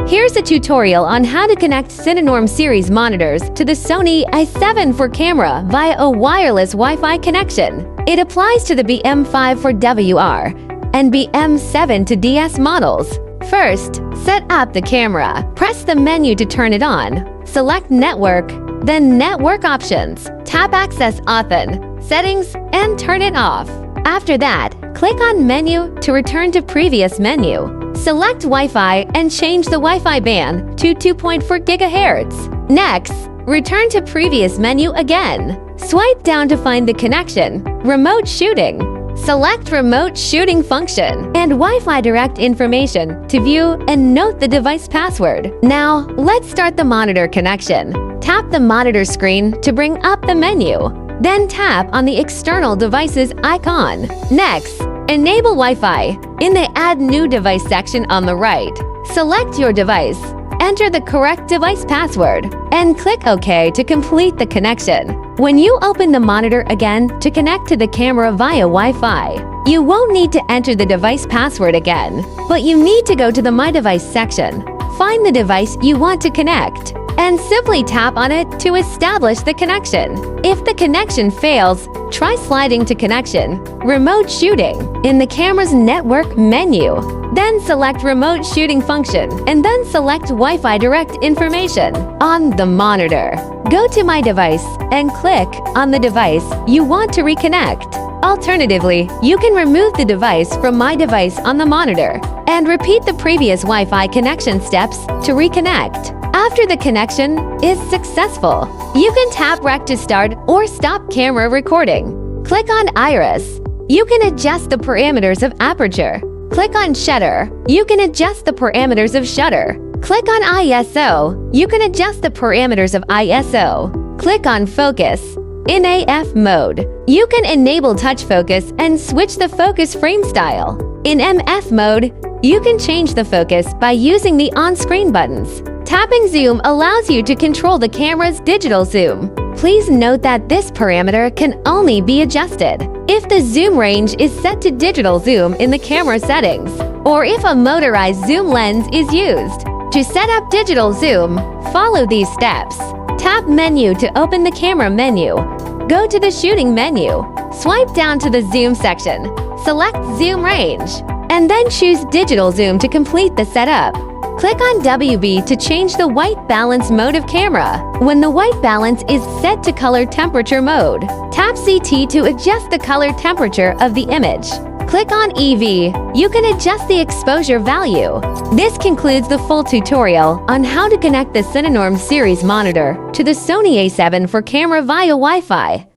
Here's a tutorial on how to connect CINENORM series monitors to the Sony A7 IV camera via a wireless Wi-Fi connection. It applies to the BM5 for WR and BM7 to DS models. First, set up the camera. Press the menu to turn it on. Select Network, then Network Options. Tap Access Often, Settings, and turn it off. After that, click on Menu to return to previous menu. Select Wi-Fi and change the Wi-Fi band to 2.4 GHz. Next, return to previous menu again. Swipe down to find the connection, Remote Shooting. Select Remote Shooting function and Wi-Fi direct information to view and note the device password. Now, let's start the monitor connection. Tap the monitor screen to bring up the menu. Then tap on the external devices icon. Next, enable Wi-Fi. In the Add New Device section on the right, select your device, enter the correct device password, and click OK to complete the connection. When you open the monitor again to connect to the camera via Wi-Fi, you won't need to enter the device password again, but you need to go to the My Device section, find the device you want to connect, and simply tap on it to establish the connection. If the connection fails, try sliding to Connection, Remote Shooting in the camera's network menu. Then select Remote Shooting function and then select Wi-Fi direct information on the monitor. Go to My Device and click on the device you want to reconnect. Alternatively, you can remove the device from My Device on the monitor and repeat the previous Wi-Fi connection steps to reconnect. After the connection is successful, you can tap Rec to start or stop camera recording. Click on Iris. You can adjust the parameters of aperture. Click on Shutter. You can adjust the parameters of shutter. Click on ISO. You can adjust the parameters of ISO. Click on Focus. In AF mode, you can enable touch focus and switch the focus frame style. In MF mode, you can change the focus by using the on-screen buttons. Tapping Zoom allows you to control the camera's digital zoom. Please note that this parameter can only be adjusted if the zoom range is set to digital zoom in the camera settings, or if a motorized zoom lens is used. To set up digital zoom, follow these steps. Tap Menu to open the camera menu. Go to the Shooting menu. Swipe down to the Zoom section. Select Zoom Range, and then choose Digital Zoom to complete the setup. Click on WB to change the white balance mode of camera. When the white balance is set to color temperature mode, tap CT to adjust the color temperature of the image. Click on EV. You can adjust the exposure value. This concludes the full tutorial on how to connect the CINENORM series monitor to the Sony A7 IV camera via Wi-Fi.